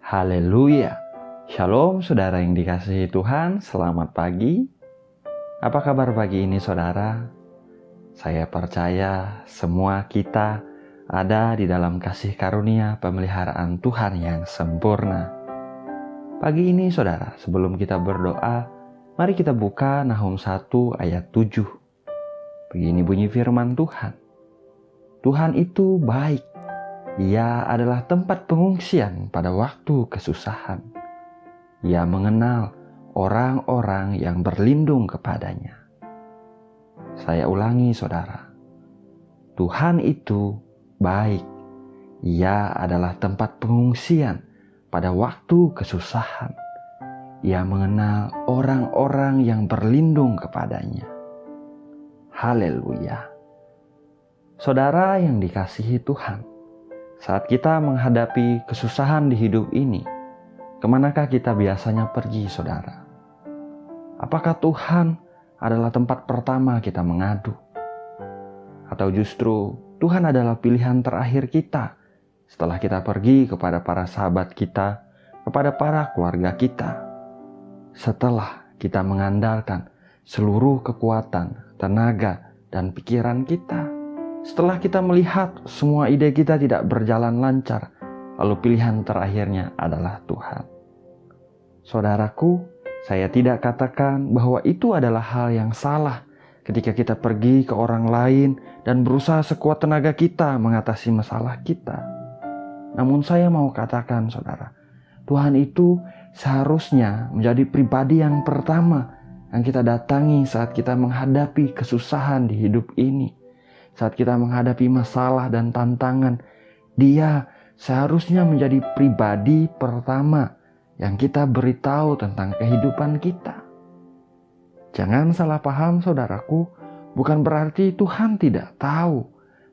Haleluya. Shalom saudara yang dikasihi Tuhan, selamat pagi. Apa kabar pagi ini saudara? Saya percaya semua kita ada di dalam kasih karunia pemeliharaan Tuhan yang sempurna. Pagi ini saudara, sebelum kita berdoa, mari kita buka Nahum 1 ayat 7. Begini bunyi firman Tuhan. Tuhan itu baik. Ia adalah tempat pengungsian pada waktu kesusahan. Ia mengenal orang-orang yang berlindung kepadanya. Saya ulangi saudara. Tuhan itu baik. Ia adalah tempat pengungsian pada waktu kesusahan. Ia mengenal orang-orang yang berlindung kepadanya. Haleluya. Saudara yang dikasihi Tuhan, saat kita menghadapi kesusahan di hidup ini, kemanakah kita biasanya pergi saudara? Apakah Tuhan adalah tempat pertama kita mengadu? Atau justru Tuhan adalah pilihan terakhir kita setelah kita pergi kepada para sahabat kita, kepada para keluarga kita? Setelah kita mengandalkan seluruh kekuatan, tenaga, dan pikiran kita, setelah kita melihat semua ide kita tidak berjalan lancar, lalu pilihan terakhirnya adalah Tuhan. Saudaraku, saya tidak katakan bahwa itu adalah hal yang salah ketika kita pergi ke orang lain dan berusaha sekuat tenaga kita mengatasi masalah kita. Namun saya mau katakan saudara, Tuhan itu seharusnya menjadi pribadi yang pertama yang kita datangi saat kita menghadapi kesusahan di hidup ini. Saat kita menghadapi masalah dan tantangan, Dia seharusnya menjadi pribadi pertama yang kita beritahu tentang kehidupan kita. Jangan salah paham saudaraku, bukan berarti Tuhan tidak tahu.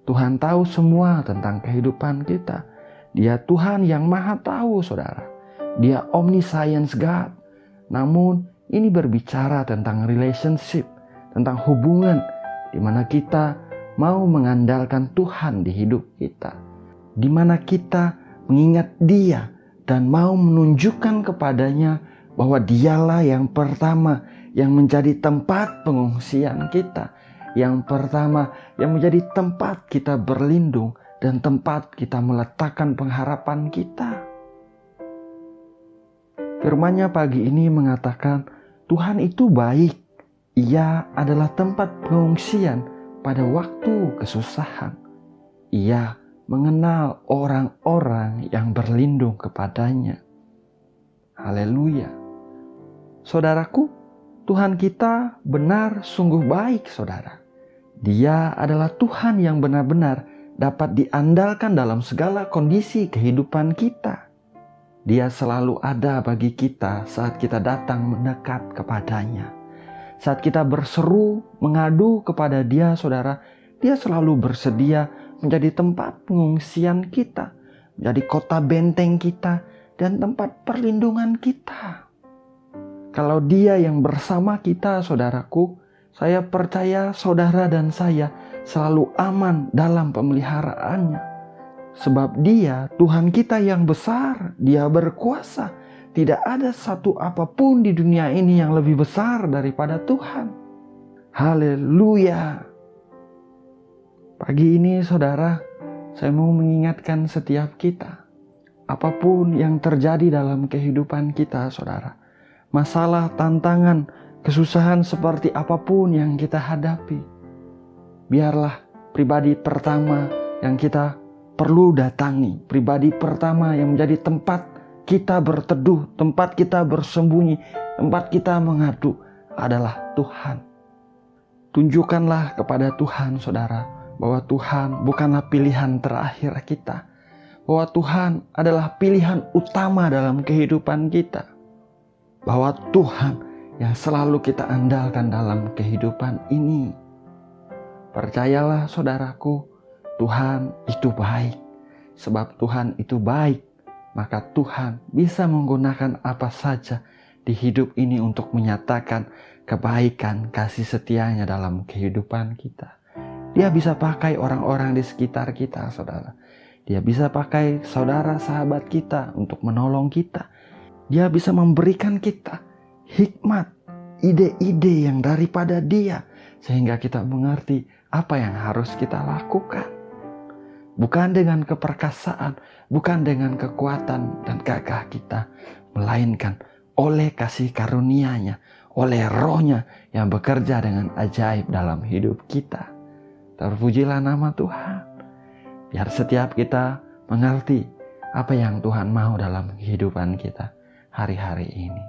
Tuhan tahu semua tentang kehidupan kita. Dia Tuhan yang maha tahu saudara. Dia omniscience God. Namun ini berbicara tentang relationship, tentang hubungan di mana kita mau mengandalkan Tuhan di hidup kita, di mana kita mengingat Dia dan mau menunjukkan kepadanya bahwa Dialah yang pertama yang menjadi tempat pengungsian kita, yang pertama yang menjadi tempat kita berlindung dan tempat kita meletakkan pengharapan kita. Firman-Nya pagi ini mengatakan Tuhan itu baik. Ia adalah tempat pengungsian pada waktu kesusahan. Ia mengenal orang-orang yang berlindung kepadanya. Haleluya. Saudaraku, Tuhan kita benar sungguh baik saudara. Dia adalah Tuhan yang benar-benar dapat diandalkan dalam segala kondisi kehidupan kita. Dia selalu ada bagi kita saat kita datang mendekat kepadanya. Saat kita berseru, mengadu kepada Dia, saudara, Dia selalu bersedia menjadi tempat pengungsian kita, menjadi kota benteng kita, dan tempat perlindungan kita. Kalau Dia yang bersama kita, saudaraku, saya percaya saudara dan saya selalu aman dalam pemeliharaannya. Sebab Dia, Tuhan kita yang besar, Dia berkuasa. Tidak ada satu apapun di dunia ini yang lebih besar daripada Tuhan. Haleluya. Pagi ini saudara, saya mau mengingatkan setiap kita. Apapun yang terjadi dalam kehidupan kita saudara. Masalah, tantangan, kesusahan seperti apapun yang kita hadapi. Biarlah pribadi pertama yang kita perlu datangi. Pribadi pertama yang menjadi tempat kita berteduh, tempat kita bersembunyi, tempat kita mengadu adalah Tuhan. Tunjukkanlah kepada Tuhan saudara bahwa Tuhan bukanlah pilihan terakhir kita, bahwa Tuhan adalah pilihan utama dalam kehidupan kita, bahwa Tuhan yang selalu kita andalkan dalam kehidupan ini. Percayalah saudaraku, Tuhan itu baik. Sebab Tuhan itu baik, maka Tuhan bisa menggunakan apa saja di hidup ini untuk menyatakan kebaikan kasih setia-Nya dalam kehidupan kita. Dia bisa pakai orang-orang di sekitar kita, saudara. Dia bisa pakai saudara sahabat kita untuk menolong kita. Dia bisa memberikan kita hikmat, ide-ide yang daripada Dia, sehingga kita mengerti apa yang harus kita lakukan. Bukan dengan keperkasaan, bukan dengan kekuatan dan gagah kita, melainkan oleh kasih karunia-Nya, oleh Roh-Nya yang bekerja dengan ajaib dalam hidup kita. Terpujilah nama Tuhan. Biar setiap kita mengerti apa yang Tuhan mau dalam kehidupan kita hari-hari ini.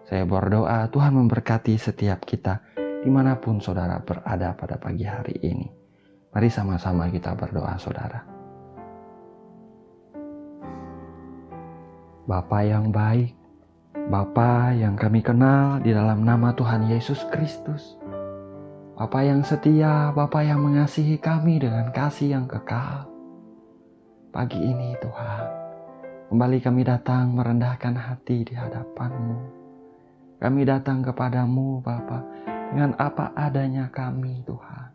Saya berdoa Tuhan memberkati setiap kita dimanapun saudara berada pada pagi hari ini. Mari sama-sama kita berdoa saudara. Bapa yang baik, Bapa yang kami kenal di dalam nama Tuhan Yesus Kristus. Bapa yang setia, Bapa yang mengasihi kami dengan kasih yang kekal. Pagi ini Tuhan, kembali kami datang merendahkan hati di hadapan-Mu. Kami datang kepadamu Bapa dengan apa adanya kami Tuhan.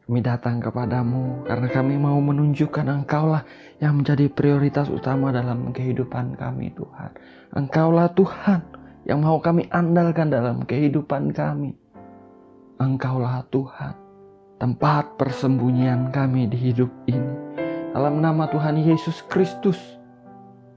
Kami datang kepadamu karena kami mau menunjukkan Engkaulah yang menjadi prioritas utama dalam kehidupan kami Tuhan. Engkaulah Tuhan yang mau kami andalkan dalam kehidupan kami. Engkaulah Tuhan, tempat persembunyian kami di hidup ini. Dalam nama Tuhan Yesus Kristus,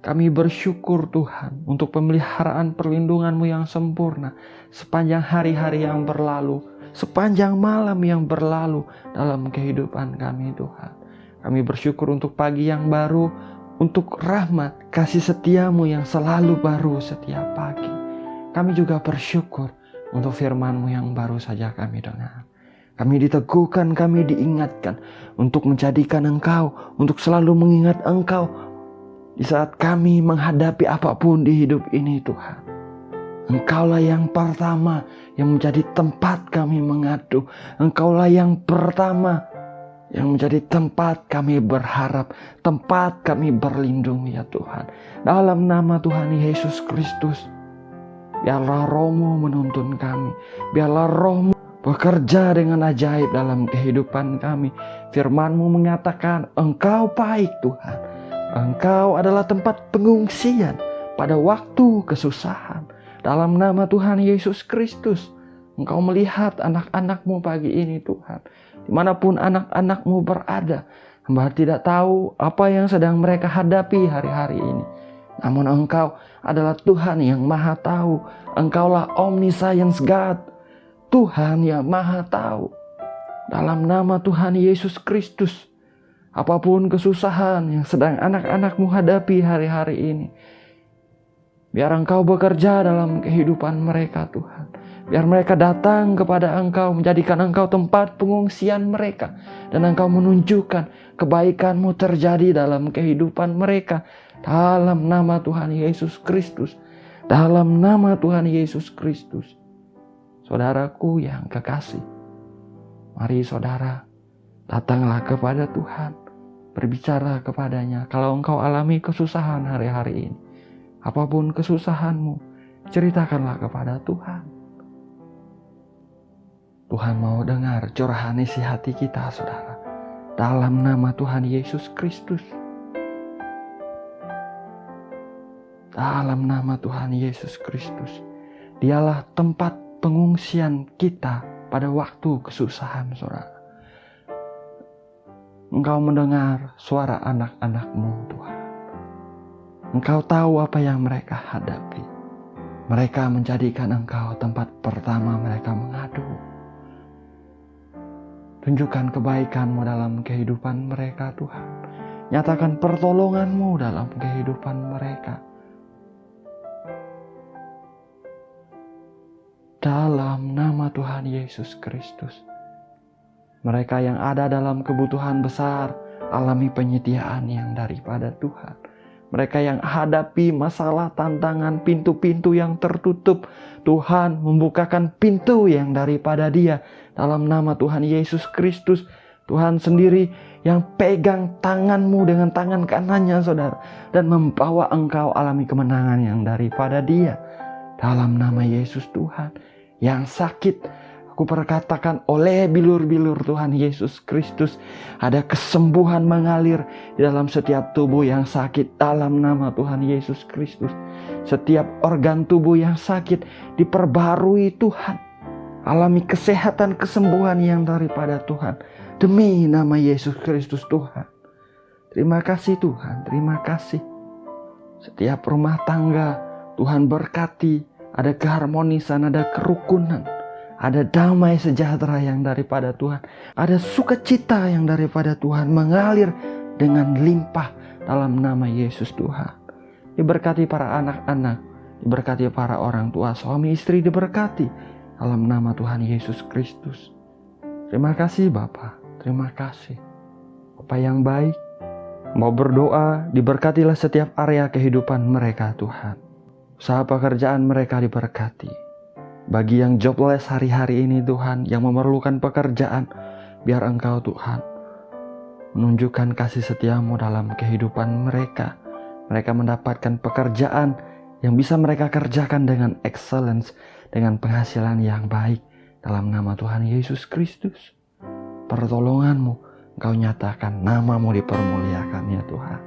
kami bersyukur Tuhan untuk pemeliharaan perlindungan-Mu yang sempurna sepanjang hari-hari yang berlalu, sepanjang malam yang berlalu dalam kehidupan kami Tuhan. Kami bersyukur untuk pagi yang baru, untuk rahmat, kasih setia-Mu yang selalu baru setiap pagi. Kami juga bersyukur untuk firman-Mu yang baru saja kami dengar. Kami diteguhkan, kami diingatkan untuk menjadikan Engkau, untuk selalu mengingat Engkau di saat kami menghadapi apapun di hidup ini Tuhan. Engkaulah yang pertama yang menjadi tempat kami mengadu. Engkaulah yang pertama yang menjadi tempat kami berharap, tempat kami berlindung ya Tuhan. Dalam nama Tuhan Yesus Kristus, biarlah Roh-Mu menuntun kami, biarlah Roh-Mu bekerja dengan ajaib dalam kehidupan kami. Firman-Mu mengatakan Engkau baik Tuhan. Engkau adalah tempat pengungsian pada waktu kesusahan. Dalam nama Tuhan Yesus Kristus, Engkau melihat anak-anak-Mu pagi ini Tuhan. Dimanapun anak-anak-Mu berada, Hamba tidak tahu apa yang sedang mereka hadapi hari-hari ini. Namun Engkau adalah Tuhan yang maha tahu. Engkaulah Omniscience God, Tuhan yang maha tahu. Dalam nama Tuhan Yesus Kristus, apapun kesusahan yang sedang anak-anak-Mu hadapi hari-hari ini, biar Engkau bekerja dalam kehidupan mereka Tuhan. Biar mereka datang kepada Engkau, menjadikan Engkau tempat pengungsian mereka. Dan Engkau menunjukkan kebaikan-Mu terjadi dalam kehidupan mereka. Dalam nama Tuhan Yesus Kristus. Dalam nama Tuhan Yesus Kristus. Saudaraku yang kekasih, mari saudara datanglah kepada Tuhan, berbicara kepadanya. Kalau engkau alami kesusahan hari-hari ini, apapun kesusahanmu, ceritakanlah kepada Tuhan. Tuhan mau dengar curahan isi hati kita saudara. Dalam nama Tuhan Yesus Kristus. Dalam nama Tuhan Yesus Kristus. Dialah tempat pengungsian kita pada waktu kesusahan saudara. Engkau mendengar suara anak-anak-Mu Tuhan. Engkau tahu apa yang mereka hadapi. Mereka menjadikan Engkau tempat pertama mereka mengadu. Tunjukkan kebaikan-Mu dalam kehidupan mereka Tuhan. Nyatakan pertolongan-Mu dalam kehidupan mereka. Dalam nama Tuhan Yesus Kristus. Mereka yang ada dalam kebutuhan besar, alami penyediaan yang daripada Tuhan. Mereka yang hadapi masalah, tantangan, pintu-pintu yang tertutup, Tuhan membukakan pintu yang daripada Dia. Dalam nama Tuhan Yesus Kristus, Tuhan sendiri yang pegang tangan-Mu dengan tangan kanannya saudara. Dan membawa engkau alami kemenangan yang daripada Dia. Dalam nama Yesus Tuhan, yang sakit perkatakan oleh bilur-bilur Tuhan Yesus Kristus, ada kesembuhan mengalir di dalam setiap tubuh yang sakit dalam nama Tuhan Yesus Kristus. Setiap organ tubuh yang sakit diperbarui Tuhan. Alami kesehatan, kesembuhan yang daripada Tuhan. Demi nama Yesus Kristus Tuhan. Terima kasih Tuhan, terima kasih. Setiap rumah tangga Tuhan berkati, ada keharmonisan, ada kerukunan, ada damai sejahtera yang daripada Tuhan, ada sukacita yang daripada Tuhan mengalir dengan limpah dalam nama Yesus Tuhan. Diberkati para anak-anak, diberkati para orang tua, suami istri diberkati dalam nama Tuhan Yesus Kristus. Terima kasih Bapa, terima kasih Bapa yang baik. Mau berdoa, diberkatilah setiap area kehidupan mereka Tuhan. Usaha pekerjaan mereka diberkati. Bagi yang jobless hari-hari ini Tuhan, yang memerlukan pekerjaan, biar Engkau Tuhan menunjukkan kasih setiamu dalam kehidupan mereka. Mereka mendapatkan pekerjaan yang bisa mereka kerjakan dengan excellence, dengan penghasilan yang baik dalam nama Tuhan Yesus Kristus. Pertolonganmu Engkau nyatakan, namamu dipermuliakan ya Tuhan.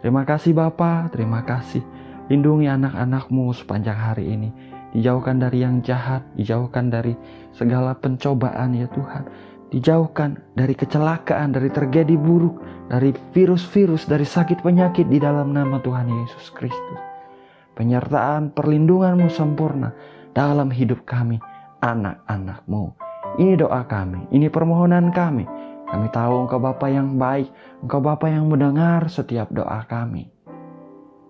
Terima kasih Bapa, terima kasih. Lindungi anak-anak-Mu sepanjang hari ini. Dijauhkan dari yang jahat, dijauhkan dari segala pencobaan ya Tuhan. Dijauhkan dari kecelakaan, dari tragedi buruk, dari virus-virus, dari sakit penyakit di dalam nama Tuhan Yesus Kristus. Penyertaan perlindungan-Mu sempurna dalam hidup kami, anak-anak-Mu. Ini doa kami, ini permohonan kami. Kami tahu Engkau Bapa yang baik, Engkau Bapa yang mendengar setiap doa kami.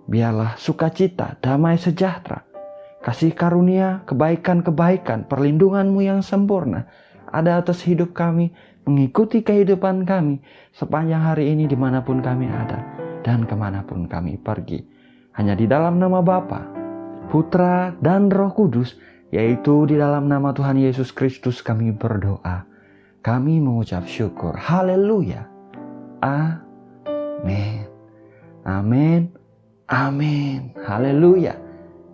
Biarlah sukacita, damai sejahtera, kasih karunia, kebaikan-kebaikan, perlindungan-Mu yang sempurna ada atas hidup kami, mengikuti kehidupan kami sepanjang hari ini dimanapun kami ada dan kemanapun kami pergi. Hanya di dalam nama Bapa, Putra, dan Roh Kudus, yaitu di dalam nama Tuhan Yesus Kristus kami berdoa. Kami mengucap syukur. Haleluya. Amin. Amin. Amin. Haleluya.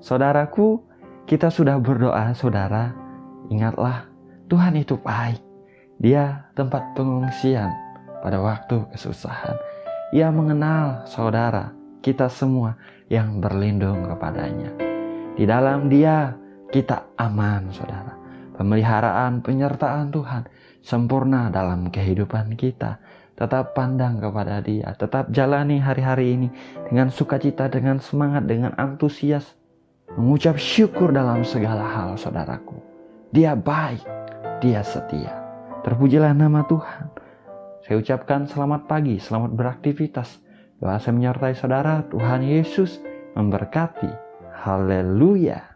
Saudaraku, kita sudah berdoa, saudara. Ingatlah, Tuhan itu baik. Dia tempat pengungsian pada waktu kesusahan. Ia mengenal saudara, kita semua yang berlindung kepadanya. Di dalam Dia kita aman, saudara. Pemeliharaan, penyertaan Tuhan sempurna dalam kehidupan kita. Tetap pandang kepada Dia, tetap jalani hari-hari ini dengan sukacita, dengan semangat, dengan antusias, mengucap syukur dalam segala hal, saudaraku. Dia baik, Dia setia. Terpujilah nama Tuhan. Saya ucapkan selamat pagi, selamat beraktivitas. Doa saya menyertai saudara. Tuhan Yesus memberkati. Haleluya.